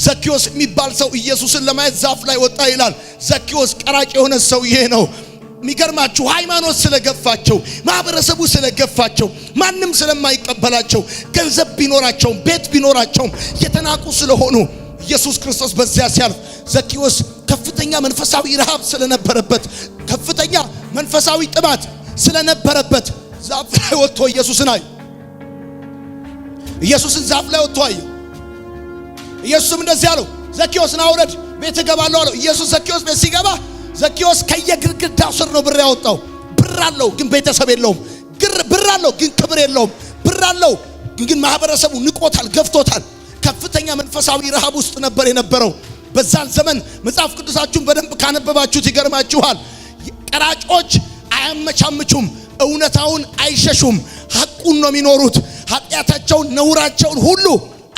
ዘኪዮስ የሚባል ሰው ኢየሱስን ለማየት ዛፍ ላይ ወጣ ይላል። ዘኪዮስ ቀራጭ የሆነ ሰው ይሄ ነው። የሚገርማችሁ ሃይማኖት ስለገፋቸው፣ ማህበረሰቡ ስለገፋቸው፣ ማንም ስለማይቀበላቸው፣ ገንዘብ ቢኖራቸው ቤት ቢኖራቸው የተናቁ ስለሆኑ ኢየሱስ ክርስቶስ በዚያ ሲያልፍ ዘኪዮስ ከፍተኛ መንፈሳዊ ረሃብ ስለነበረበት፣ ከፍተኛ መንፈሳዊ ጥማት ስለነበረበት ዛፍ ላይ ወጥቶ ኢየሱስን አየ። ኢየሱስን ዛፍ ላይ ወጥቶ አየ። ኢየሱስም እንደዚህ አለው፣ ዘኪዮስ ና ውረድ፣ ቤት እገባለሁ አለው። ኢየሱስ ዘኪዮስ ቤት ሲገባ ዘኪዮስ ከየግድግዳው ስር ነው ብር ያወጣው። ብር አለው ግን ቤተሰብ የለውም። ብር አለው ግን ክብር የለውም። ብር አለው ግን ማህበረሰቡ ንቆታል፣ ገፍቶታል። ከፍተኛ መንፈሳዊ ረሃብ ውስጥ ነበር የነበረው። በዛን ዘመን መጽሐፍ ቅዱሳችሁን በደንብ ካነበባችሁት ይገርማችኋል። ቀራጮች አያመቻምቹም፣ እውነታውን አይሸሹም፣ ሐቁን ነው የሚኖሩት። ኃጢአታቸውን ነውራቸውን ሁሉ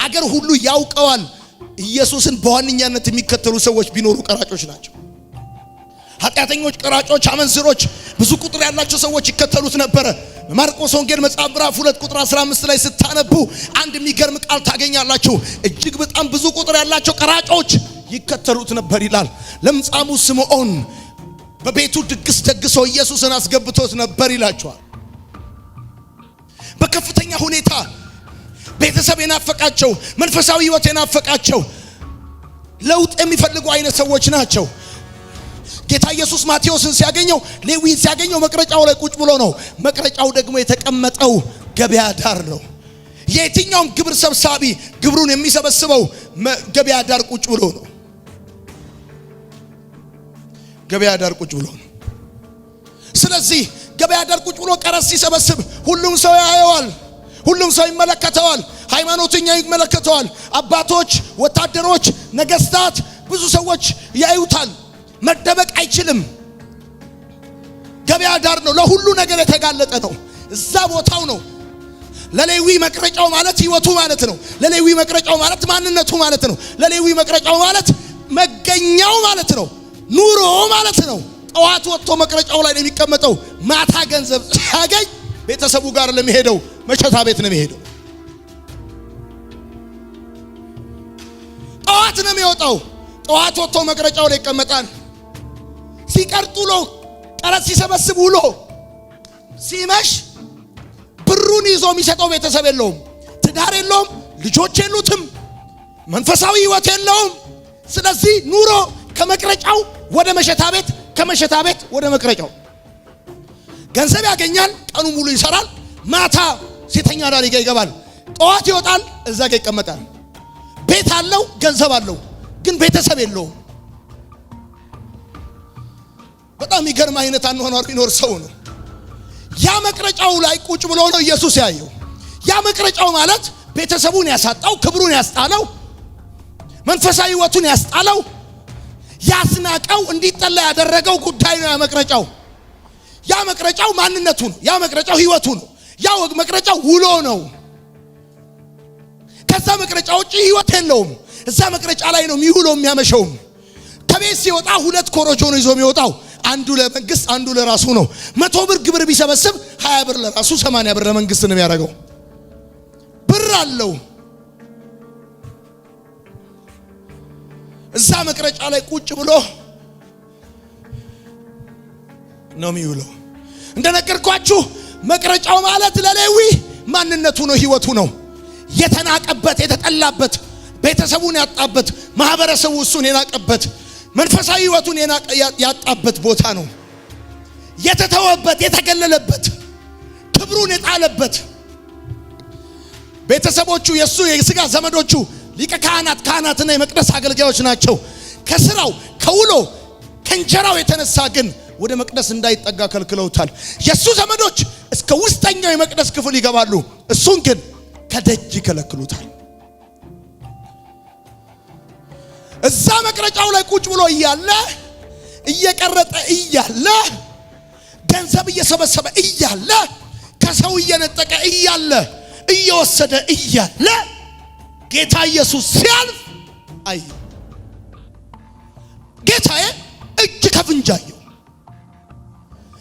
አገር ሁሉ ያውቀዋል። ኢየሱስን በዋነኛነት የሚከተሉ ሰዎች ቢኖሩ ቀራጮች ናቸው። ኃጢአተኞች፣ ቀራጮች፣ አመንዝሮች ብዙ ቁጥር ያላቸው ሰዎች ይከተሉት ነበር። ማርቆስ ወንጌል መጽሐፍ ምዕራፍ 2 ቁጥር 15 ላይ ስታነቡ አንድ የሚገርም ቃል ታገኛላችሁ። እጅግ በጣም ብዙ ቁጥር ያላቸው ቀራጮች ይከተሉት ነበር ይላል። ለምጻሙ ስምዖን በቤቱ ድግስ ደግሶ ኢየሱስን አስገብቶት ነበር ይላቸዋል። በከፍተኛ ሁኔታ ቤተሰብ የናፈቃቸው፣ መንፈሳዊ ሕይወት የናፈቃቸው፣ ለውጥ የሚፈልጉ አይነት ሰዎች ናቸው። ጌታ ኢየሱስ ማቴዎስን ሲያገኘው፣ ሌዊን ሲያገኘው መቅረጫው ላይ ቁጭ ብሎ ነው። መቅረጫው ደግሞ የተቀመጠው ገበያ ዳር ነው። የትኛውም ግብር ሰብሳቢ ግብሩን የሚሰበስበው ገበያ ዳር ቁጭ ብሎ ነው። ገበያ ዳር ቁጭ ብሎ ነው። ስለዚህ ገበያ ዳር ቁጭ ብሎ ቀረጥ ሲሰበስብ ሁሉም ሰው ያየዋል፣ ሁሉም ሰው ይመለከተዋል። ሃይማኖተኛ ይመለከተዋል። አባቶች፣ ወታደሮች፣ ነገስታት፣ ብዙ ሰዎች ያዩታል። መደበቅ አይችልም። ገበያ ዳር ነው። ለሁሉ ነገር የተጋለጠ ነው። እዛ ቦታው ነው። ለሌዊ መቅረጫው ማለት ህይወቱ ማለት ነው። ለሌዊ መቅረጫው ማለት ማንነቱ ማለት ነው። ለሌዊ መቅረጫው ማለት መገኛው ማለት ነው። ኑሮ ማለት ነው። ጠዋት ወጥቶ መቅረጫው ላይ ነው የሚቀመጠው። ማታ ገንዘብ ሲያገኝ ቤተሰቡ ጋር ለሚሄደው መሸታ ቤት ነው የሚሄደው። ጠዋት ነው የሚወጣው። ጠዋት ወጥቶ መቅረጫው ላይ ይቀመጣል። ሲቀርጡሎ ቀረጥ ሲሰበስብ ውሎ ሲመሽ ብሩን ይዞ የሚሰጠው ቤተሰብ የለውም፣ ትዳር የለውም፣ ልጆች የሉትም፣ መንፈሳዊ ህይወት የለውም። ስለዚህ ኑሮ ከመቅረጫው ወደ መሸታ ቤት፣ ከመሸታ ቤት ወደ መቅረጫው። ገንዘብ ያገኛል፣ ቀኑ ሙሉ ይሰራል፣ ማታ ሴተኛ ዳሪ ጋር ይገባል። ጠዋት ይወጣል፣ እዛ ጋር ይቀመጣል። ቤት አለው፣ ገንዘብ አለው፣ ግን ቤተሰብ የለውም። በጣም ይገርም አይነት አኗኗር ቢኖር ሰው ነው። ያ መቅረጫው ላይ ቁጭ ብሎ ነው ኢየሱስ ያየው። ያ መቅረጫው ማለት ቤተሰቡን ያሳጣው፣ ክብሩን ያስጣለው፣ መንፈሳዊ ህይወቱን ያስጣለው፣ ያስናቀው፣ እንዲጠላ ያደረገው ጉዳይ ነው ያ መቅረጫው። ያ መቅረጫው ማንነቱ ነው። ያ መቅረጫው ህይወቱ ነው። ያ መቅረጫው ውሎ ነው። ከዛ መቅረጫ ውጪ ህይወት የለውም። እዛ መቅረጫ ላይ ነው የሚውለው የሚያመሸው። ከቤት ሲወጣ 2 ኮረጆ ነው ይዞ የሚወጣው። አንዱ ለመንግስት፣ አንዱ ለራሱ ነው። 100 ብር ግብር ቢሰበስብ 20 ብር ለራሱ፣ 80 ብር ለመንግስት ነው የሚያደርገው። ብር አለው። እዛ መቅረጫ ላይ ቁጭ ብሎ ነው የሚውለው። እንደነገርኳችሁ መቅረጫው ማለት ለሌዊ ማንነቱ ነው፣ ህይወቱ ነው። የተናቀበት፣ የተጠላበት፣ ቤተሰቡን ያጣበት፣ ማህበረሰቡ እሱን የናቀበት፣ መንፈሳዊ ህይወቱን ያጣበት ቦታ ነው። የተተወበት፣ የተገለለበት፣ ክብሩን የጣለበት። ቤተሰቦቹ የሱ የሥጋ ዘመዶቹ ሊቀ ካህናት፣ ካህናትና የመቅደስ አገልጋዮች ናቸው። ከስራው ከውሎ ከእንጀራው የተነሳ ግን ወደ መቅደስ እንዳይጠጋ ከልክለውታል። የሱ ዘመዶች እስከ ውስጠኛው የመቅደስ ክፍል ይገባሉ፣ እሱን ግን ከደጅ ይከለክሉታል። እዛ መቅረጫው ላይ ቁጭ ብሎ እያለ እየቀረጠ እያለ ገንዘብ እየሰበሰበ እያለ ከሰው እየነጠቀ እያለ እየወሰደ እያለ ጌታ ኢየሱስ ሲያልፍ አይ ጌታዬ እጅ ከፍንጅ አየው።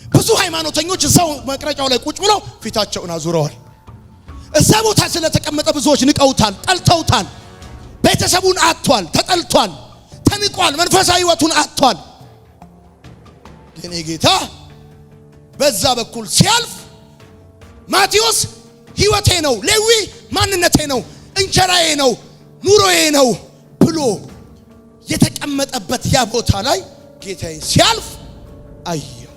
ብዙ ሃይማኖተኞች እዛው መቅረጫው ላይ ቁጭ ብለው ፊታቸውን አዙረዋል። እዛ ቦታ ስለተቀመጠ ብዙዎች ንቀውታል፣ ጠልተውታል። ቤተሰቡን አጥቷል፣ ተጠልቷል፣ ተንቋል፣ መንፈሳዊ ሕይወቱን አጥቷል። የኔ ጌታ በዛ በኩል ሲያልፍ ማቴዎስ ሕይወቴ ነው፣ ሌዊ ማንነቴ ነው፣ እንጀራዬ ነው፣ ኑሮዬ ነው ብሎ የተቀመጠበት ያ ቦታ ላይ ጌታዬ ሲያልፍ አየው።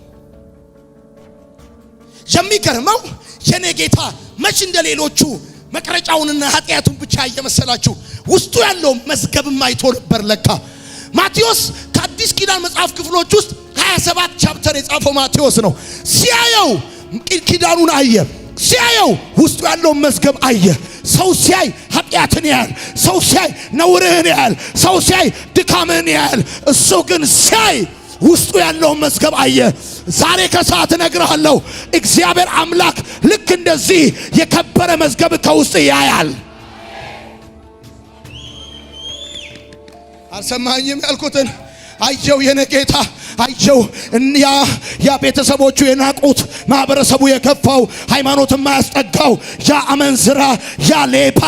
የሚገርመው የኔ ጌታ መች እንደሌሎቹ መቅረጫውንና ኃጢያቱን ብቻ እየመሰላችሁ ውስጡ ያለው መዝገብም አይቶ ነበር። ለካ ማቴዎስ ከአዲስ ኪዳን መጽሐፍ ክፍሎች ውስጥ 27 ቻፕተር የጻፈው ማቴዎስ ነው። ሲያየው ኪዳኑን አየ፣ ሲያየው ውስጡ ያለው መዝገብ አየ። ሰው ሲያይ ኃጢያትን ያያል፣ ሰው ሲያይ ነውርህን ያያል፣ ሰው ሲያይ ድካምህን ያያል። እሱ ግን ሲያይ ውስጡ ያለው መዝገብ አየ። ዛሬ ከሰዓት እነግርሃለሁ እግዚአብሔር አምላክ ልክ እንደዚህ የከበረ መዝገብ ከውስጥ ያያል። አልሰማኝም ያልኩትን አየው የኔ ጌታ አየው። ያ ቤተሰቦቹ የናቁት ማህበረሰቡ የከፋው ሃይማኖት የማያስጠጋው ያ አመንዝራ ያ ሌባ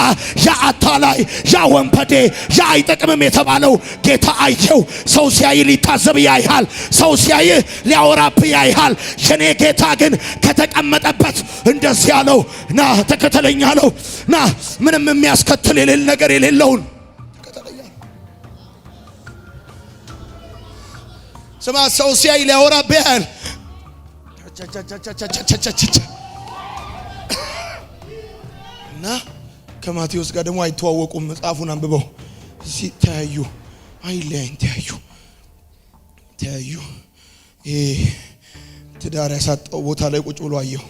ያ አታላይ ያ ወንበዴ ያ አይጠቅምም የተባለው ጌታ አየው። ሰው ሲያይ ሊታዘብ ያይሃል፣ ሰው ሲያይ ሊያወራብ ያይሃል። የኔ ጌታ ግን ከተቀመጠበት እንደዚህ ያለው ና ተከተለኝ አለው። ና ምንም የሚያስከትል የሌለ ነገር የሌለውን ስማ። ሰው ሲያይ ሊያወራብ ያይሃል እና ከማቴዎስ ጋር ደግሞ አይተዋወቁም። መጽሐፉን አንብበው ሲተያዩ አይለያይን ተያዩ። ትዳር ያሳጣው ቦታ ላይ ቁጭ ብሎ አየው።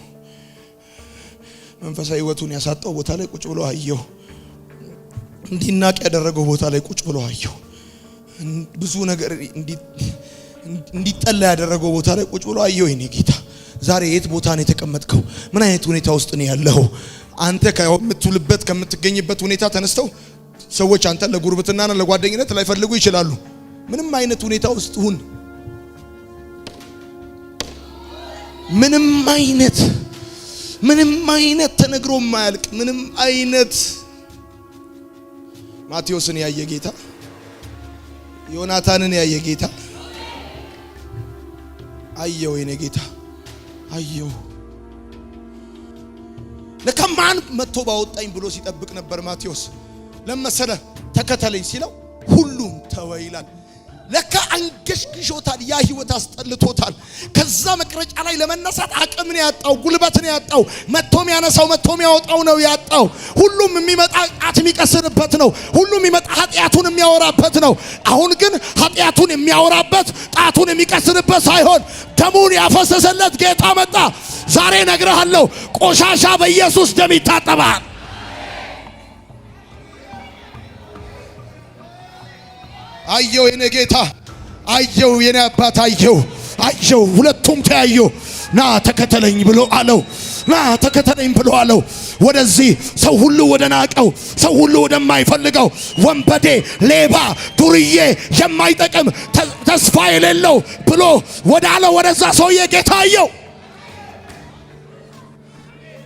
መንፈሳዊ ሕይወቱን ያሳጣው ቦታ ላይ ቁጭ ብሎ አየው። እንዲናቅ ያደረገው ቦታ ላይ ቁጭ ብሎ አየው። ብዙ ነገር እንዲጠላ ያደረገው ቦታ ላይ ቁጭ ብሎ አየው። የኔ ጌታ ዛሬ የት ቦታ ነው የተቀመጥከው? ምን አይነት ሁኔታ ውስጥ ነው ያለው? አንተ ከምትውልበት ከምትገኝበት ሁኔታ ተነስተው ሰዎች አንተ ለጉርብትናና ለጓደኝነት ላይፈልጉ ይችላሉ። ምንም አይነት ሁኔታ ውስጥ ሁን፣ ምንም አይነት ተነግሮ ማያልቅ ምንም አይነት ማቴዎስን ያየ ጌታ፣ ዮናታንን ያየ ጌታ አየው። የኔ ጌታ አየው። ለከማን መጥቶ ባወጣኝ ብሎ ሲጠብቅ ነበር ማቴዎስ። ለመሰለ ተከተለኝ ሲለው ሁሉም ተወ ይላል። ለካ አንገሽግሾታል፣ ያ ህይወት አስጠልቶታል። ከዛ መቅረጫ ላይ ለመነሳት አቅምን ያጣው፣ ጉልበትን ያጣው፣ መጥቶም ያነሳው መጥቶም ያወጣው ነው ያጣው። ሁሉም የሚመጣ ጣት የሚቀስርበት ነው። ሁሉም የሚመጣ ኃጢያቱን የሚያወራበት ነው። አሁን ግን ኃጢያቱን የሚያወራበት ጣቱን የሚቀስርበት ሳይሆን ደሙን ያፈሰሰለት ጌታ መጣ። ዛሬ ነግረሃለሁ፣ ቆሻሻ በኢየሱስ ደም ይታጠባል። አየው የኔ ጌታ አየው፣ የኔ አባት አየው። ሁለቱም ተያዩ። ና ተከተለኝ ብሎ አለው። ና ተከተለኝ ብሎ አለው። ወደዚህ ሰው ሁሉ ወደ ናቀው፣ ሰው ሁሉ ወደማይፈልገው ወንበዴ፣ ሌባ፣ ዱርዬ፣ የማይጠቅም ተስፋ የሌለው ብሎ ወዳለው ወደዛ ሰውዬ ጌታ አየው።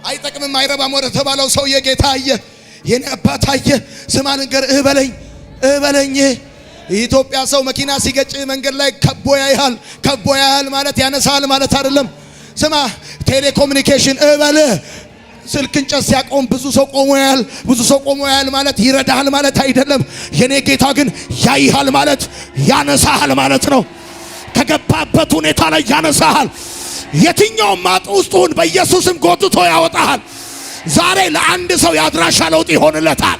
አይጠቅምም አይረባም ወደ ተባለው ሰውዬ ጌታ አየ። የኔ አባት አየ። ስማ ልንገር፣ እበለኝ የኢትዮጵያ ሰው መኪና ሲገጭ መንገድ ላይ ከቦ ያያል ማለት ያነሳል ማለት አይደለም። ስማ ቴሌኮሙኒኬሽን ስልክ እንጨት ሲያቆም ብዙ ሰው ቆሞ ያያል ማለት ይረዳሃል ማለት አይደለም። የኔ ጌታ ግን ያይሃል ማለት ያነሳሃል ማለት ነው። ከገባበት ሁኔታ ላይ ያነሳሃል። የትኛውም ማጥ ውስጥ ሁን በኢየሱስም ጎትቶ ያወጣሃል። ዛሬ ለአንድ ሰው ያድራሻ ለውጥ ይሆንለታል።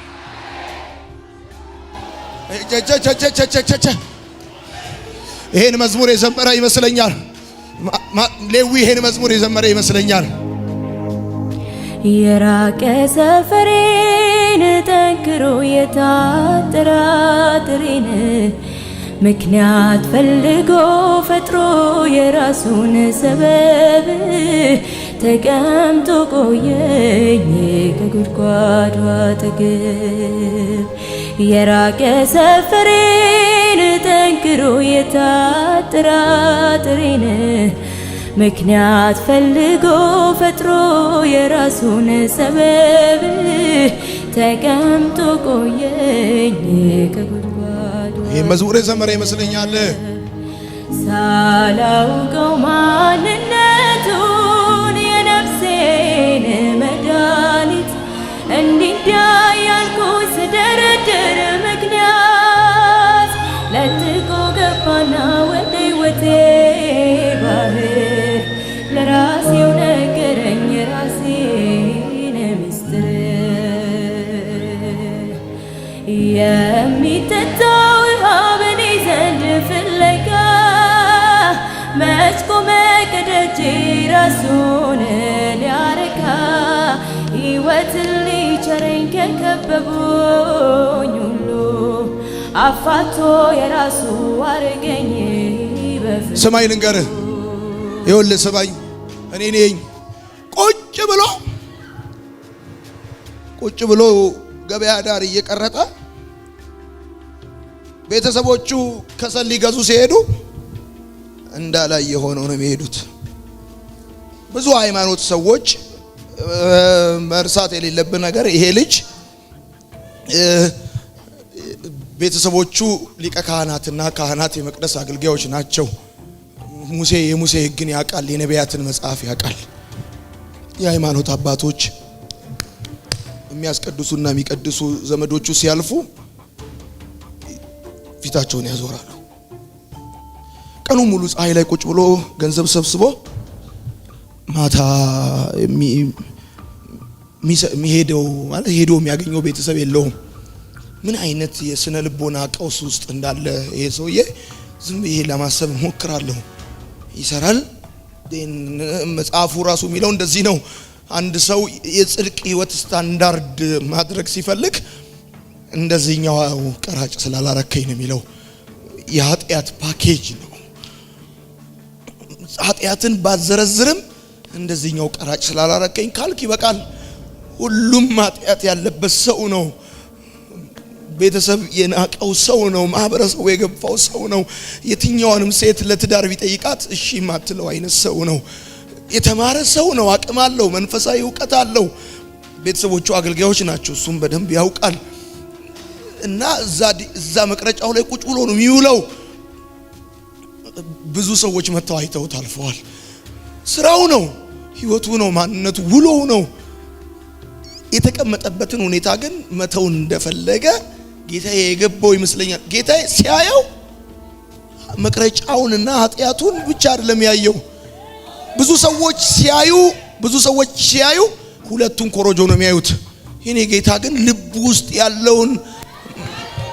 ይሄን መዝሙር የዘመረ ይመስለኛል ሌዊ። ይሄን መዝሙር የዘመረ ይመስለኛል። የራቀ ሰፈሬን ጠንክሮ የታጠራጥሬን ምክንያት ፈልጎ ፈጥሮ የራሱን ሰበብ ተቀምጦ ቆየኝ ከጉድጓዱ አጠገብ። የራቀ ሰፈሬን ጠንክሮ የታጠራጥሬን ምክንያት ፈልጎ ፈጥሮ የራሱን ሰበብ ተቀምጦ ቆየኝ ከጉድጓዱ ይህ መዝሙር የዘመረ ይመስለኛል። ሳላውቀው ማንነቱን የነፍሴን መድኃኒት እንዲህ ያልኩት ስደረድር ምክንያት ለጥቆ ገባና ወደ ሕይወቴ ባህር ለራሴው ነገረኝ የራሴን ምስጢር የሚጠጣው ውሃ በኔ ዘንድ ፍለጋ መች ቆመ ከደጄ ራሱን ሊያረካ ሕይወትን ሊቸረኝ ከከበቡኝ ሁሉ አፋቶ የራሱ አረገኝ በፍቅሩ። ስማኝ ልንገርህ፣ ይኸውልህ ስማኝ፣ እኔ ነኝ ቁጭ ብሎ ገበያ ዳር እየቀረጠ ቤተሰቦቹ ከሰል ሊገዙ ሲሄዱ እንዳላየ ሆነው ነው የሚሄዱት። ብዙ ሃይማኖት ሰዎች መርሳት የሌለብን ነገር ይሄ ልጅ ቤተሰቦቹ ሊቀ ካህናትና ካህናት የመቅደስ አገልጋዮች ናቸው። የሙሴ ሕግን ያውቃል፣ የነቢያትን መጽሐፍ ያውቃል። የሃይማኖት አባቶች የሚያስቀድሱና የሚቀድሱ ዘመዶቹ ሲያልፉ ፊታቸውን ያዞራሉ። ቀኑ ሙሉ ፀሐይ ላይ ቁጭ ብሎ ገንዘብ ሰብስቦ ማታ የሚሄደው ማለት ሄዶ የሚያገኘው ቤተሰብ የለውም። ምን አይነት የስነ ልቦና ቀውስ ውስጥ እንዳለ ይሄ ሰውዬ ዝም ብዬ ለማሰብ ሞክራለሁ። ይሰራል። መጽሐፉ ራሱ የሚለው እንደዚህ ነው። አንድ ሰው የጽድቅ ህይወት ስታንዳርድ ማድረግ ሲፈልግ እንደዚህኛው ቀራጭ ስላላረከኝ ነው የሚለው። የኃጢአት ፓኬጅ ነው። ኃጢአትን ባዘረዝርም እንደዚህኛው ቀራጭ ስላላረከኝ ካልክ ይበቃል። ሁሉም ኃጢአት ያለበት ሰው ነው። ቤተሰብ የናቀው ሰው ነው። ማህበረሰቡ የገፋው ሰው ነው። የትኛውንም ሴት ለትዳር ቢጠይቃት እሺ ማትለው አይነት ሰው ነው። የተማረ ሰው ነው። አቅም አለው። መንፈሳዊ ዕውቀት አለው። ቤተሰቦቹ አገልጋዮች ናቸው። እሱም በደንብ ያውቃል። እና እዛ መቅረጫው ላይ ቁጭ ብሎ ነው የሚውለው። ብዙ ሰዎች መተው አይተውት አልፈዋል። ስራው ነው፣ ህይወቱ ነው፣ ማንነቱ፣ ውሎው ነው። የተቀመጠበትን ሁኔታ ግን መተው እንደፈለገ ጌታዬ የገባው ይመስለኛል። ጌታዬ ሲያየው መቅረጫውንና ኃጢአቱን ብቻ አይደለም ያየው። ብዙ ሰዎች ሲያዩ ሁለቱን ኮሮጆ ነው የሚያዩት። የኔ ጌታ ግን ልብ ውስጥ ያለውን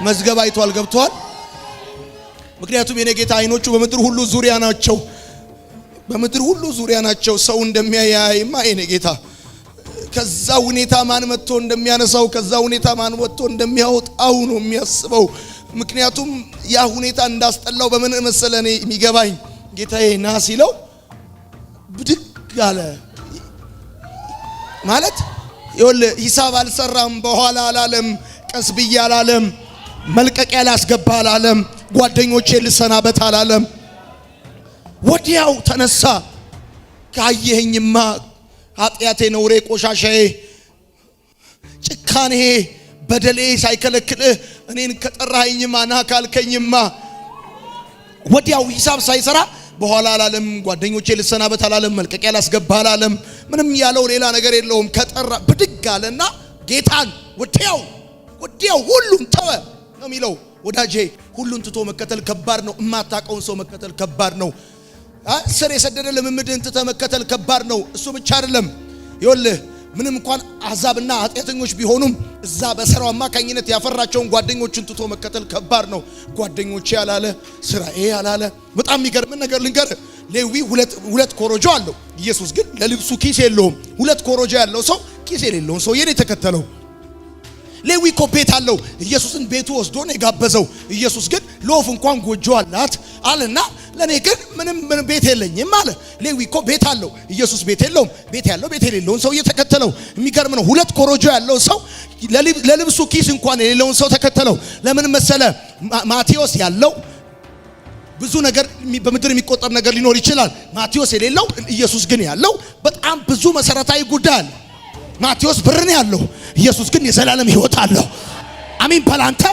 መዝገብ አይቷል፣ ገብቷል። ምክንያቱም የኔ ጌታ አይኖቹ በምድር ሁሉ ዙሪያ ናቸው። በምድር ሁሉ ዙሪያ ናቸው። ሰው እንደሚያይማ የኔ ጌታ ከዛ ሁኔታ ማን መጥቶ እንደሚያነሳው ከዛ ሁኔታ ማን ወጥቶ እንደሚያወጣው ነው የሚያስበው። ምክንያቱም ያ ሁኔታ እንዳስጠላው በምን መሰለ እኔ የሚገባኝ ጌታዬ ና ሲለው ብድግ አለ ማለት ይኸውልህ ሂሳብ አልሰራም፣ በኋላ አላለም፣ ቀስ ብዬ አላለም፣ መልቀቂያ ላስገባ አላለም፣ ጓደኞቼ ልሰናበት አላለም። ወዲያው ተነሳ። ካየኸኝማ ኃጢአቴ፣ ነውሬ፣ ቆሻሻዬ፣ ጭካኔ፣ በደሌ ሳይከለክልህ እኔን ከጠራኸኝማ ና ካልከኝማ ወዲያው ሂሳብ ሳይሰራ በኋላ አላለም፣ ጓደኞቼ ልሰናበት አላለም፣ መልቀቂያ ላስገባ አላለም። ምንም ያለው ሌላ ነገር የለውም። ከጠራ ብድግ አለና ጌታን ወዲያው ሁሉን ተወ ነው የሚለው። ወዳጄ ሁሉን ትቶ መከተል ከባድ ነው። እማታውቀውን ሰው መከተል ከባድ ነው። ስር የሰደደ ልምምድን ትተህ መከተል ከባድ ነው። እሱ ብቻ አይደለም። ይኸውልህ ምንም እንኳን አሕዛብና ኃጢአተኞች ቢሆኑም እዛ በሥራው አማካኝነት ያፈራቸውን ጓደኞችን ትቶ መከተል ከባድ ነው። ጓደኞቼ ያላለ ስራዬ ያላለ። በጣም የሚገርም ነገር ልንገርህ። ሌዊ ሁለት ኮሮጆ አለው። ኢየሱስ ግን ለልብሱ ኪስ የለውም። ሁለት ኮሮጆ ያለው ሰው ኪስ የሌለውን ሰው የኔ ተከተለው። ሌዊ እኮ ቤት አለው። ኢየሱስን ቤቱ ወስዶ ነው የጋበዘው። ኢየሱስ ግን ለወፍ እንኳን ጎጆ አላት አለና ለኔ ግን ምንም ቤት የለኝም አለ። ሌዊ እኮ ቤት አለው። ኢየሱስ ቤት የለውም። ቤት ያለው ቤት የሌለውን ሰው እየተከተለው። የሚገርም ነው። ሁለት ኮሮጆ ያለው ሰው ለልብሱ ኪስ እንኳን የሌለውን ሰው ተከተለው። ለምን መሰለ? ማቴዎስ ያለው ብዙ ነገር በምድር የሚቆጠር ነገር ሊኖር ይችላል። ማቴዎስ የሌለው ኢየሱስ ግን ያለው በጣም ብዙ መሰረታዊ ጉዳይ አለ። ማቴዎስ ብር ነው ያለው፣ ኢየሱስ ግን የዘላለም ሕይወት አለው። አሜን በላንተ።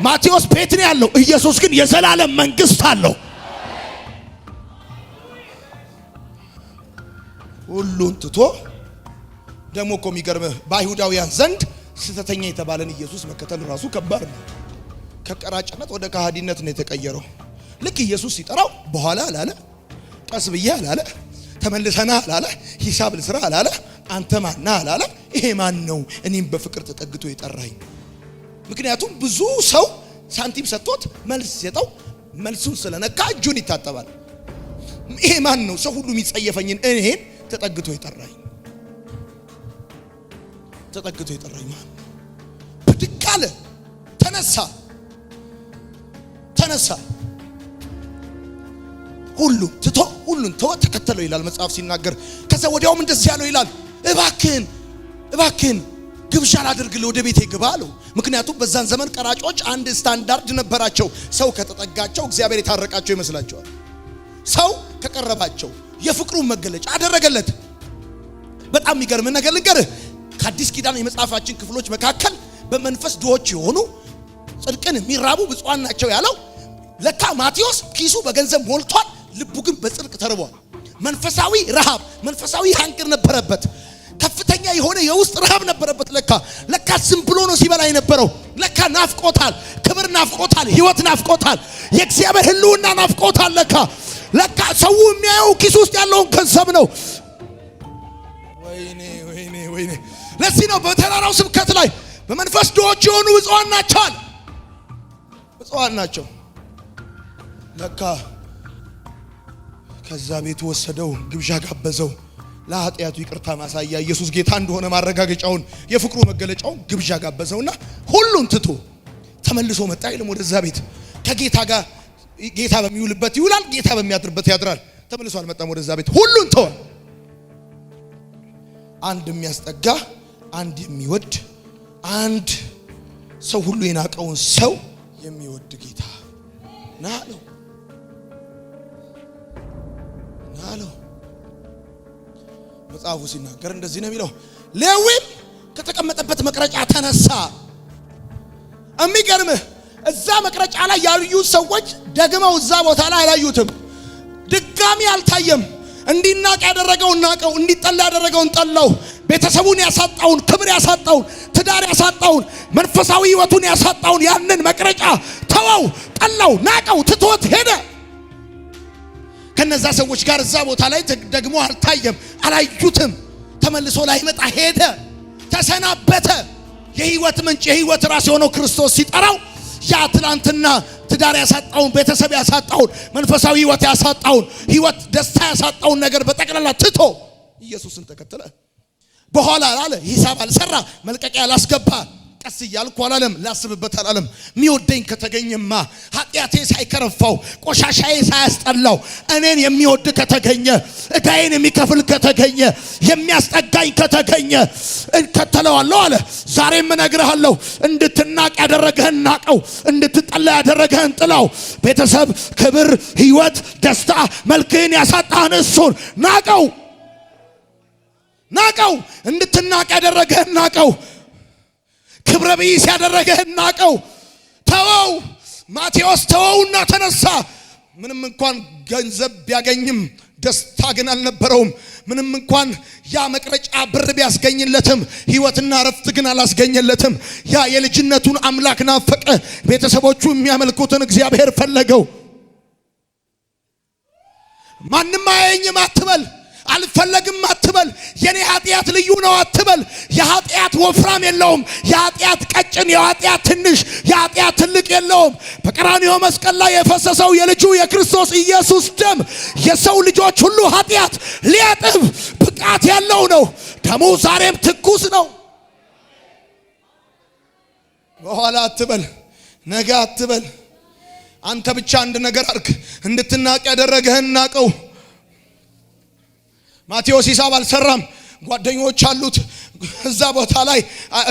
ማቴዎስ ቤት ነው ያለው፣ ኢየሱስ ግን የዘላለም መንግስት አለው። ሁሉን ትቶ ደግሞ እኮ የሚገርምህ በአይሁዳውያን ዘንድ ስተተኛ የተባለን ኢየሱስ መከተል ራሱ ከባድ ነው። ከቀራጭነት ወደ ከሃዲነት ነው የተቀየረው። ልክ ኢየሱስ ሲጠራው በኋላ አላለ፣ ቀስ ብዬ አላለ፣ ተመልሰና አላለ፣ ሂሳብ ልስራ አላለ፣ አንተ ማና አላለ። ይሄ ማን ነው እኔም በፍቅር ተጠግቶ የጠራኝ? ምክንያቱም ብዙ ሰው ሳንቲም ሰጥቶት መልስ ሲሰጠው መልሱን ስለነካ እጁን ይታጠባል። ይሄ ማን ነው ሰው ሁሉ የሚጸየፈኝን እኔን ተጠግቶ የጠራኝ? ተጠግቶ የጠራኝ ማን? ብድግ አለ፣ ተነሳ። ሁሉን ትቶ ሁሉን ተወ፣ ተከተለው ይላል መጽሐፍ ሲናገር። ከዛ ወዲያውም እንደዚህ ያለው ይላል፣ እባክህን ግብዣ ላድርግልህ ወደ ቤቴ ግባ አለው። ምክንያቱም በዛን ዘመን ቀራጮች አንድ ስታንዳርድ ነበራቸው። ሰው ከተጠጋቸው እግዚአብሔር የታረቃቸው ይመስላቸዋል። ሰው ከቀረባቸው የፍቅሩን መገለጫ አደረገለት። በጣም የሚገርም ነገር ልንገርህ። ከአዲስ ኪዳን የመጽሐፋችን ክፍሎች መካከል በመንፈስ ድሆች የሆኑ ጽድቅን የሚራቡ ብፁዓን ናቸው ያለው ለካ ማቴዎስ ኪሱ በገንዘብ ሞልቷል፣ ልቡ ግን በጽድቅ ተርቧል። መንፈሳዊ ረሃብ፣ መንፈሳዊ ሃንቅር ነበረበት። ከፍተኛ የሆነ የውስጥ ረሃብ ነበረበት። ለካ ዝም ብሎ ነው ሲበላ የነበረው። ለካ ናፍቆታል፣ ክብር ናፍቆታል፣ ህይወት ናፍቆታል፣ የእግዚአብሔር ህልውና ናፍቆታል። ለካ ሰው የሚያየው ኪሱ ውስጥ ያለውን ገንዘብ ነው። ወይኔ ለዚህ ነው በተራራው ስብከት ላይ በመንፈስ ድሆች የሆኑ ብፁዓን ናቸው አለ። ብፁዓን ናቸው። ለካ ከዛ ቤት ወሰደው፣ ግብዣ ጋበዘው። ለኃጢአቱ ይቅርታ ማሳያ ኢየሱስ ጌታ እንደሆነ ማረጋገጫውን የፍቅሩ መገለጫውን ግብዣ ጋበዘውና ሁሉን ትቶ ተመልሶ መጣ። ይልም ወደዛ ቤት ከጌታ ጋር ጌታ በሚውልበት ይውላል፣ ጌታ በሚያድርበት ያድራል። ተመልሶ አልመጣም ወደዛ ቤት። ሁሉን ተወ። አንድ የሚያስጠጋ፣ አንድ የሚወድ፣ አንድ ሰው ሁሉ የናቀውን ሰው የሚወድ ጌታ ናለው። መጽሐፉ ሲናገር እንደዚህ ነው የሚለው፣ ሌዊም ከተቀመጠበት መቅረጫ ተነሳ። የሚገርምህ እዛ መቅረጫ ላይ ያሉ ሰዎች ደግመው እዛ ቦታ ላይ አላዩትም። ድጋሚ አልታየም። እንዲናቅ ያደረገውን ናቀው፣ እንዲጠላ ያደረገውን ጠላው። ቤተሰቡን ያሳጣውን፣ ክብር ያሳጣውን፣ ትዳር ያሳጣውን፣ መንፈሳዊ ህይወቱን ያሳጣውን ያንን መቅረጫ ተወው፣ ጠላው፣ ናቀው፣ ትቶት ሄደ። ከነዛ ሰዎች ጋር እዛ ቦታ ላይ ደግሞ አልታየም፣ አላዩትም። ተመልሶ ላይመጣ ሄደ፣ ተሰናበተ። የህይወት ምንጭ የህይወት ራስ የሆነው ክርስቶስ ሲጠራው ያ ትላንትና ትዳር ያሳጣውን፣ ቤተሰብ ያሳጣውን፣ መንፈሳዊ ህይወት ያሳጣውን፣ ህይወት ደስታ ያሳጣውን ነገር በጠቅላላ ትቶ ኢየሱስን ተከተለ። በኋላ አለ ሂሳብ አልሰራ፣ መልቀቂያ አላስገባ፣ ቀስ እያልኩ አላለም፣ ላስብበት አላለም። የሚወደኝ ከተገኘማ ኃጢአቴ ሳይከረፋው፣ ቆሻሻዬ ሳያስጠላው፣ እኔን የሚወድ ከተገኘ፣ እዳዬን የሚከፍል ከተገኘ፣ የሚያስጠጋኝ ከተገኘ እከተለዋለሁ አለ። ዛሬም እነግርሃለሁ፣ እንድትናቅ ያደረገህን ናቀው፣ እንድትጠላ ያደረገህን ጥላው። ቤተሰብ፣ ክብር፣ ህይወት፣ ደስታ፣ መልክህን ያሳጣህን እሱን ናቀው። እንድትናቅ ያደረገህን ናቀው። ክብረ ቢስ ያደረገህን ናቀው። ተወው። ማቴዎስ ተወውና ተነሳ። ምንም እንኳን ገንዘብ ቢያገኝም ደስታ ግን አልነበረውም። ምንም እንኳን ያ መቅረጫ ብር ቢያስገኝለትም ህይወትና ረፍት ግን አላስገኘለትም። ያ የልጅነቱን አምላክ ናፈቀ። ቤተሰቦቹ የሚያመልኩትን እግዚአብሔር ፈለገው። ማንም አያየኝም አትበል፣ አልፈለግም አትበል፣ የኔ ኃጢአት ልዩ ነው አትበል። የኃጢአት ወፍራም የለውም፣ የኃጢአት ቀጭን፣ የኃጢአት ትንሽ፣ የኃጢአት ትልቅ የለውም። በቀራንዮ መስቀል ላይ የፈሰሰው የልጁ የክርስቶስ ኢየሱስ ደም የሰው ልጆች ሁሉ ኃጢአት ሊያጥብ ብቃት ያለው ነው። ደሙ ዛሬም ትኩስ ነው። በኋላ አትበል፣ ነገ አትበል። አንተ ብቻ አንድ ነገር አርግ፣ እንድትናቅ ያደረገህን ናቀው። ማቴዎስ ሂሳብ አልሰራም። ጓደኞች አሉት፣ እዛ ቦታ ላይ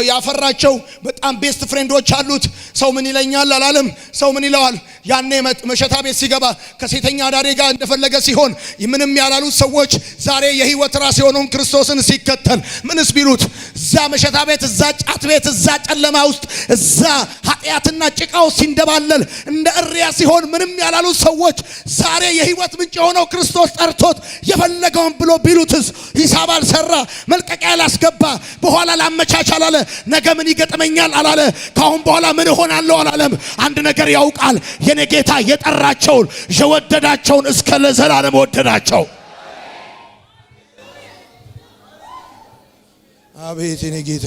ያፈራቸው በጣም ቤስት ፍሬንዶች አሉት። ሰው ምን ይለኛል አላለም። ሰው ምን ይለዋል? ያኔ መሸታ ቤት ሲገባ ከሴተኛ አዳሪ ጋር እንደፈለገ ሲሆን ምንም ያላሉት ሰዎች ዛሬ የህይወት ራስ የሆነውን ክርስቶስን ሲከተል ምንስ ቢሉት እዛ መሸታ ቤት እዛ ጫት ቤት እዛ ጨለማ ውስጥ እዛ ኃጢአትና ጭቃው ሲንደባለል እንደ እሪያ ሲሆን ምንም ያላሉት ሰዎች ዛሬ የህይወት ምንጭ የሆነው ክርስቶስ ጠርቶት የፈለገውን ብሎ ቢሉትስ ሂሳብ አልሰራ መልቀቂያ ላስገባ በኋላ ላመቻች አላለ ነገ ምን ይገጥመኛል አላለ ካሁን በኋላ ምን ሆናለሁ አላለም አንድ ነገር ያውቃል የኔ ጌታ የጠራቸውን የወደዳቸውን እስከ ለዘላለም ወደዳቸው አቤት የኔ ጌታ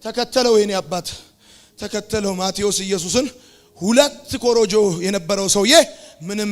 ተከተለው የኔ አባት ተከተለው ማቴዎስ ኢየሱስን ሁለት ኮሮጆ የነበረው ሰውዬ ምንም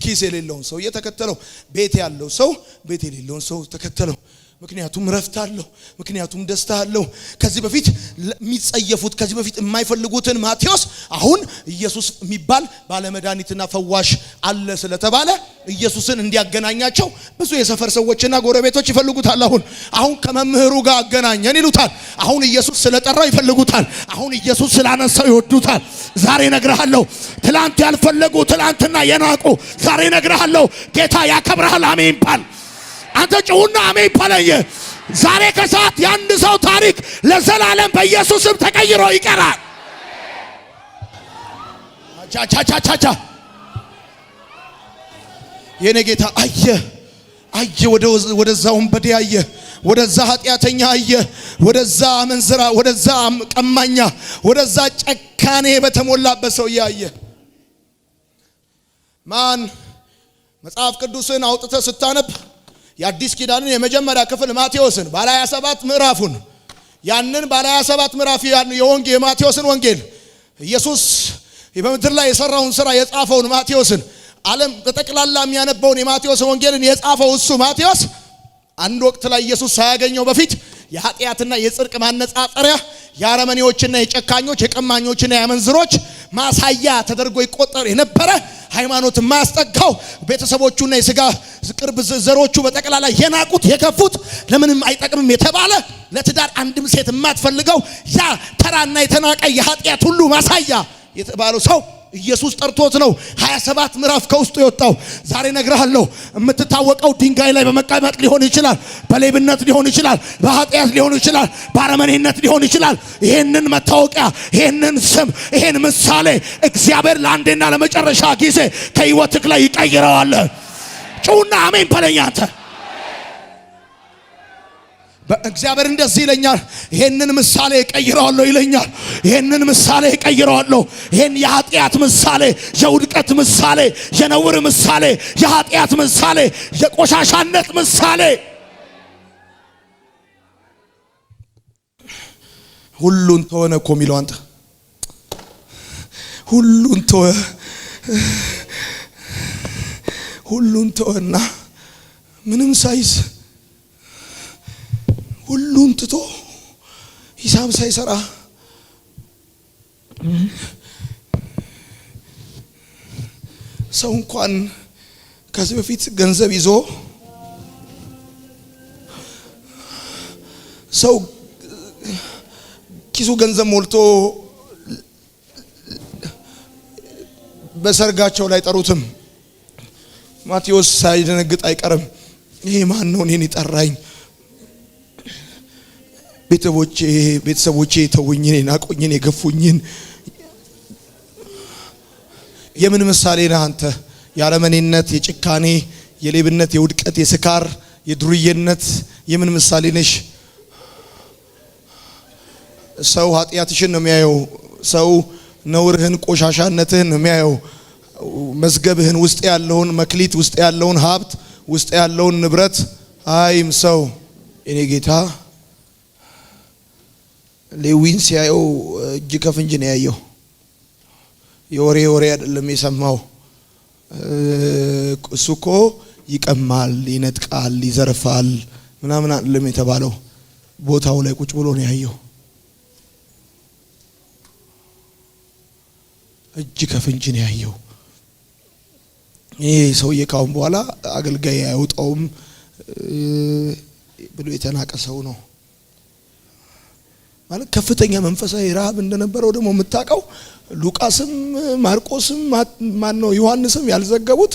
ኪስ የሌለውን ሰውዬ ተከተለው ቤት ያለው ሰው ቤት የሌለውን ሰው ተከተለው ምክንያቱም ረፍት አለው ምክንያቱም ደስታ አለው ከዚህ በፊት የሚጸየፉት ከዚህ በፊት የማይፈልጉትን ማቴዎስ አሁን ኢየሱስ የሚባል ባለመድኃኒትና ፈዋሽ አለ ስለተባለ ኢየሱስን እንዲያገናኛቸው ብዙ የሰፈር ሰዎችና ጎረቤቶች ይፈልጉታል አሁን ከመምህሩ ጋር አገናኘን ይሉታል አሁን ኢየሱስ ስለጠራው ይፈልጉታል አሁን ኢየሱስ ስላነሳው ይወዱታል ዛሬ ነግርሃለሁ ትላንት ያልፈለጉ ትላንትና የናቁ ዛሬ ነግርሃለሁ ጌታ ያከብርሃል አሜን ባል አንተ ጩውና አሜን ባለየ ዛሬ ከሰዓት ያንድ ሰው ታሪክ ለዘላለም በኢየሱስም ተቀይሮ ይቀራል ቻቻቻቻቻ የኔ ጌታ አየ ወደዛ ወንበዴ አየ ወደዛ ኃጢአተኛ አየ ወደዛ መንዝራ ወደዛ ቀማኛ ወደዛ ጨካኔ በተሞላበት ሰው ያየ ማን መጽሐፍ ቅዱስን አውጥተ ስታነብ የአዲስ ኪዳንን የመጀመሪያ ክፍል ማቴዎስን ባለ 27 ምዕራፉን ያንን ባለ 27 ምዕራፍ የወንጌል የማቴዎስን ወንጌል ኢየሱስ በምድር ላይ የሰራውን ሥራ የጻፈውን ማቴዎስን ዓለም በጠቅላላ የሚያነበውን የማቴዎስ ወንጌልን የጻፈው እሱ ማቴዎስ አንድ ወቅት ላይ ኢየሱስ ሳያገኘው በፊት የኃጢአትና የጽድቅ ማነጻጸሪያ የአረመኔዎችና የጨካኞች የቀማኞችና የአመንዝሮች ማሳያ ተደርጎ ይቆጠር የነበረ ሃይማኖት ማስጠጋው ቤተሰቦቹና የሥጋ ቅርብ ዘሮቹ በጠቅላላ የናቁት የከፉት ለምንም አይጠቅምም የተባለ ለትዳር አንድም ሴት የማትፈልገው ያ ተራና የተናቀ የኃጢአት ሁሉ ማሳያ የተባለው ሰው ኢየሱስ ጠርቶት ነው 27 ምዕራፍ ከውስጡ የወጣው ዛሬ ነግርሃለሁ የምትታወቀው ድንጋይ ላይ በመቀመጥ ሊሆን ይችላል በሌብነት ሊሆን ይችላል በኃጢአት ሊሆን ይችላል ባረመኔነት ሊሆን ይችላል ይሄንን መታወቂያ ይሄንን ስም ይሄን ምሳሌ እግዚአብሔር ለአንዴና ለመጨረሻ ጊዜ ከህይወትክ ላይ ይቀይረዋል ጩውና አሜን በለኝ አንተ እግዚአብሔር እንደዚህ ይለኛል ይሄንን ምሳሌ ቀይረዋለሁ ይለኛል ይሄንን ምሳሌ ቀይረዋለሁ ይሄን የኃጢአት ምሳሌ የውድቀት ምሳሌ የነውር ምሳሌ የኃጢአት ምሳሌ የቆሻሻነት ምሳሌ ሁሉን ተወነ እኮ የሚለው አንተ ሁሉን ተወና ምንም ሳይዝ ሁሉን ትቶ ሂሳብ ሳይሰራ ሰው እንኳን ከዚህ በፊት ገንዘብ ይዞ ሰው ኪሱ ገንዘብ ሞልቶ በሰርጋቸው ላይ ጠሩትም ማቴዎስ ሳይደነግጥ አይቀርም ይሄ ማን ነው እኔን ይጠራኝ ቤተሰቦቼ ተውኝን ናቆኝን የገፉኝን የምን ምሳሌ ነህ አንተ የአረመኔነት የጭካኔ የሌብነት የውድቀት የስካር የድሩየነት የምን ምሳሌ ነሽ ሰው ኃጢአትሽን ነው የሚያየው ሰው ነውርህን ቆሻሻነትህን ነው የሚያየው መዝገብህን ውስጥ ያለውን መክሊት ውስጥ ያለውን ሀብት ውስጥ ያለውን ንብረት አይም ሰው እኔ ጌታ ሌዊን ሲያየው እጅ ከፍንጅ ነው ያየው የወሬ አይደለም የሰማው እሱ እኮ ይቀማል ይነጥቃል ይዘርፋል ምናምን አይደለም የተባለው ቦታው ላይ ቁጭ ብሎ ነው ያየው እጅ ከፍንጅ ነው ያየው ይሄ ሰውዬ ካሁን በኋላ አገልጋይ አይወጣውም ብሎ የተናቀ ሰው ነው ማለት ከፍተኛ መንፈሳዊ ረሃብ እንደነበረው ደግሞ የምታውቀው ሉቃስም ማርቆስም ማን ነው ዮሐንስም ያልዘገቡት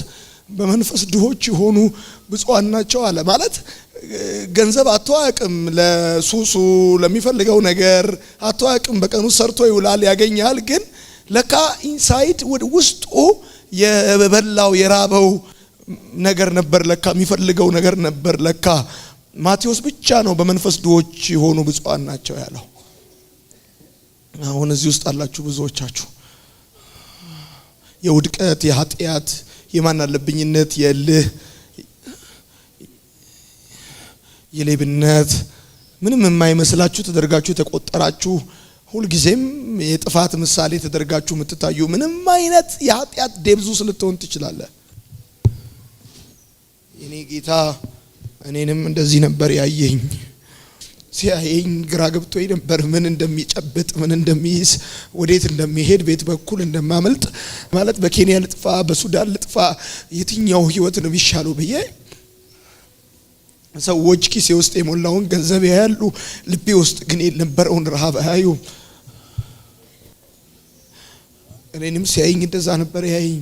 በመንፈስ ድሆች የሆኑ ብፁዓን ናቸው አለ። ማለት ገንዘብ አጥቷቅም ለሱሱ ለሚፈልገው ነገር አጥቷቅም በቀኑ ሰርቶ ይውላል ያገኛል። ግን ለካ ኢንሳይድ ውስጡ የበላው የራበው ነገር ነበር፣ ለካ የሚፈልገው ነገር ነበር። ለካ ማቴዎስ ብቻ ነው በመንፈስ ድሆች የሆኑ ብፁዓን ናቸው ያለው። አሁን እዚህ ውስጥ አላችሁ ብዙዎቻችሁ የውድቀት የኃጢአት የማን አለብኝነት የልህ የሌብነት ምንም የማይመስላችሁ ተደርጋችሁ ተቆጠራችሁ ሁሉ ጊዜም የጥፋት ምሳሌ ተደርጋችሁ የምትታዩ ምንም አይነት የኃጢአት ደብዙ ልትሆን ትችላለህ። የኔ ጌታ እኔንም እንደዚህ ነበር ያየኝ። ሲያየኝ ግራ ገብቶኝ ነበር ምን እንደሚጨብጥ ምን እንደሚይዝ ወዴት እንደሚሄድ ቤት በኩል እንደማመልጥ ማለት በኬንያ ልጥፋ በሱዳን ልጥፋ የትኛው ህይወት ነው የሚሻለው ብዬ ሰዎች ኪሴ ውስጥ የሞላውን ገንዘብ ያያሉ፣ ልቤ ውስጥ ግን የነበረውን ረሃብ አያዩ። እኔንም ሲያየኝ እንደዛ ነበር ያየኝ።